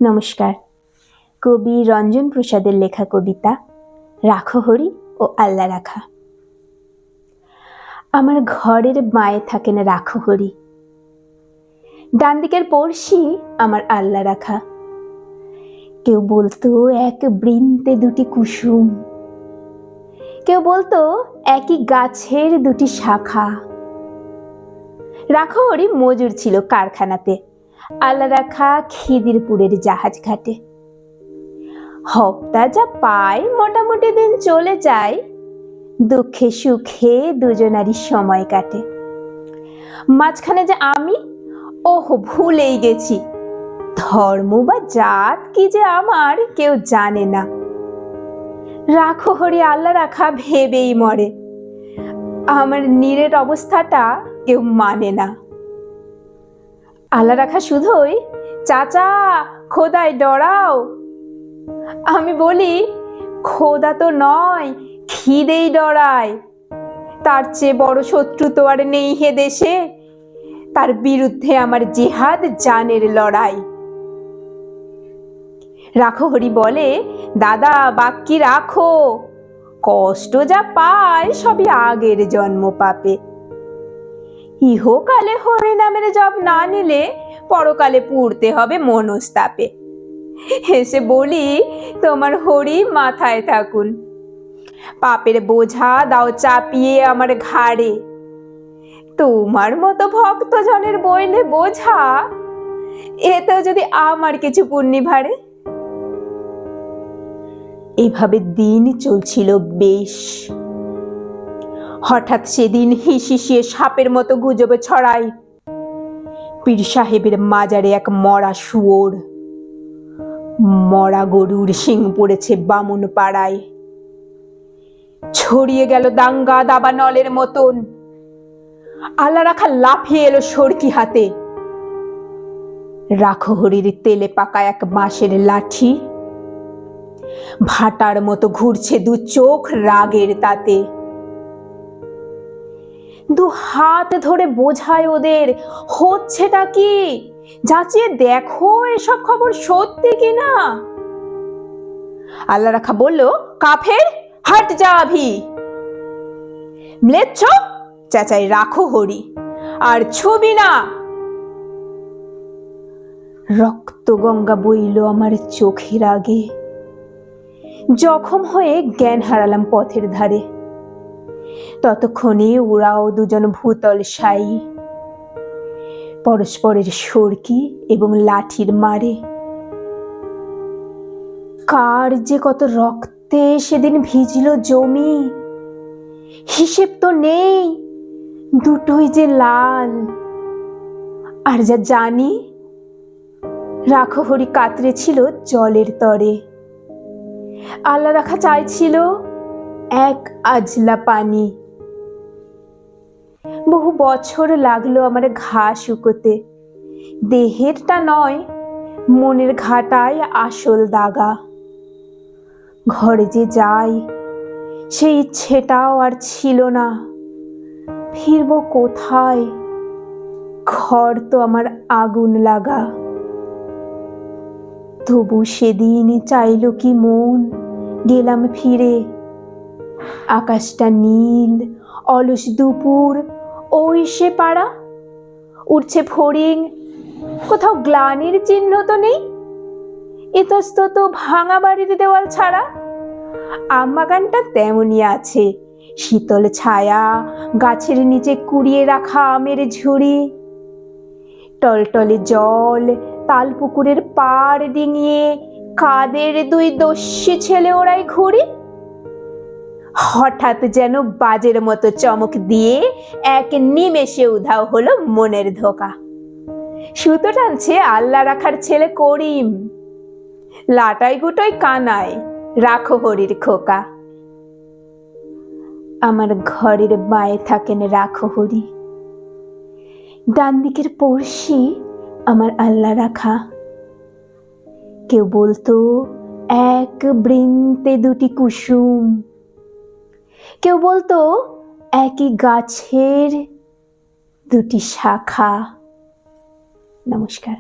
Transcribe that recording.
নমস্কার। কবি রঞ্জন প্রসাদের লেখা কবিতা রাখো হরি ও আল্লাহ রাখা। আমার ঘরের মায়ে থাকেন রাখো হরি, ডান দিকের পড়শি আমার আল্লাহ রাখা। কেউ বলতো এক বৃন্তে দুটি কুসুম, কেউ বলতো একই গাছের দুটি শাখা। রাখো হরি মজুর ছিল কারখানাতে, আল্লাহ রাখা খিদিরপুরের জাহাজ ঘাটে। হপ্তা যা পায় মোটামুটি দিন চলে যায়, দুঃখে সুখে দুজনারই সময় কাটে। মাঝখানে যে আমি, ওহো ভুলেই গেছি, ধর্ম বা জাত কি যে আমার কেউ জানে না। রাখো হরি আল্লাহ রাখা ভেবেই মরে, আমার নীরের অবস্থাটা কেউ মানে না। আল্লাহ রাখা শুধুই চাচা খোদায় ডরাও, আমি বলি খোদা তো নয়, খিদেই ডরায়। তার চেয়ে বড় শত্রু তো আর নেই হে দেশে, তার বিরুদ্ধে আমার জিহাদ জানের লড়াই। রাখো হরি বলে দাদা বাক্যি রাখো, কষ্ট যা পায় সবই আগের জন্ম পাপে। ইহকালে হরি নামের জপ না নিলে পরকালে পুড়তে হবে মনস্তাপে। হেসে বলি তোমার হরি মাথায় থাকুন, পাপের বোঝা দাও চাপিয়ে আমার ঘাড়ে। তোমার মতো ভক্তজনের বইলে বোঝা, এতেও যদি আমার কিছু পুণ্যি ভারে। এইভাবে দিন চলছিল বেশ। হঠাৎ সেদিন হিসিসিয়ে সাপের মতো গুজবে ছড়ায়, পীর সাহেবের মাজারে এক মরা শুয়োর, মরা গরুর শিং পড়েছে বামুন পাড়ায়। ছড়িয়ে গেল দাঙ্গা দাবানলের মতন, আল্লাহ রাখা লাফিয়ে এলো সরকি হাতে। রাখো হরির তেলে পাকা এক বাঁশের লাঠি, ভাটার মতো ঘুরছে দু চোখ রাগের তাতে। দু হাত ধরে বোঝায় ওদের হচ্ছেটা কি, যাচিয়ে দেখো এসব খবর সত্যি কিনা। আল্লাহ রাখা বলল কাফের হাট যা আভি, ম্লেচ্ছ চেঁচাই রাখো হরি আর ছবি না। রক্ত গঙ্গা বইল আমার চোখের আগে, জখম হয়ে জ্ঞান হারালাম পথের ধারে। ততক্ষণে ওরাও দুজন ভূতল সাই, পরস্পরের সরকি এবং লাঠির মারে। কার যে কত রক্তে সেদিন ভিজল জমি, হিসেব তো নেই, দুটোই যে লাল। আর যা জানি রাখো হরি কাতরে ছিল জলের তরে, আল্লাহ রাখা চাইছিল এক আজলা পানি। বহু বছর লাগলো আমার ঘা শুকোতে, দেহেরটা নয় মনের ঘাটায় আসল দাগা। ঘরে যে যাই সেই ইচ্ছেটাও আর ছিল না, ফিরবো কোথায়, ঘর তো আমার আগুন লাগা। তবু সেদিন চাইল কি মন, গেলাম ফিরে। আকাশটা নীল, অলস দুপুর, ওই সে পাড়া, উঠছে ফড়িং, কোথাও গ্লানির চিহ্ন তো নেই, ইতস্তত ভাঙা বাড়ির দেওয়াল ছাড়া। আমবাগানটা তেমনই আছে, শীতল ছায়া, গাছের নিচে কুড়িয়ে রাখা আমের ঝুড়ি, টলটলে জল, তাল পুকুরের পাড় ডিঙিয়ে কাদের দুই দস্যি ছেলে ওরাই ঘুরি। হঠাৎ যেন বাজের মতো চমক দিয়ে এক নিমেষে উধাও হলো মনের ধোকা। সুতো টানছে আল্লাহ রাখার ছেলে করিম, লাটাই গুটোই কানায় রাখো হরির খোকা। আমার ঘরের মায়ে থাকেন রাখো হরি, ডান দিকের পড়শি আমার আল্লাহ রাখা। কেউ বলতো এক বৃন্তে দুটি কুসুম, কেউ বলতো একই গাছের দুটি শাখা। নমস্কার।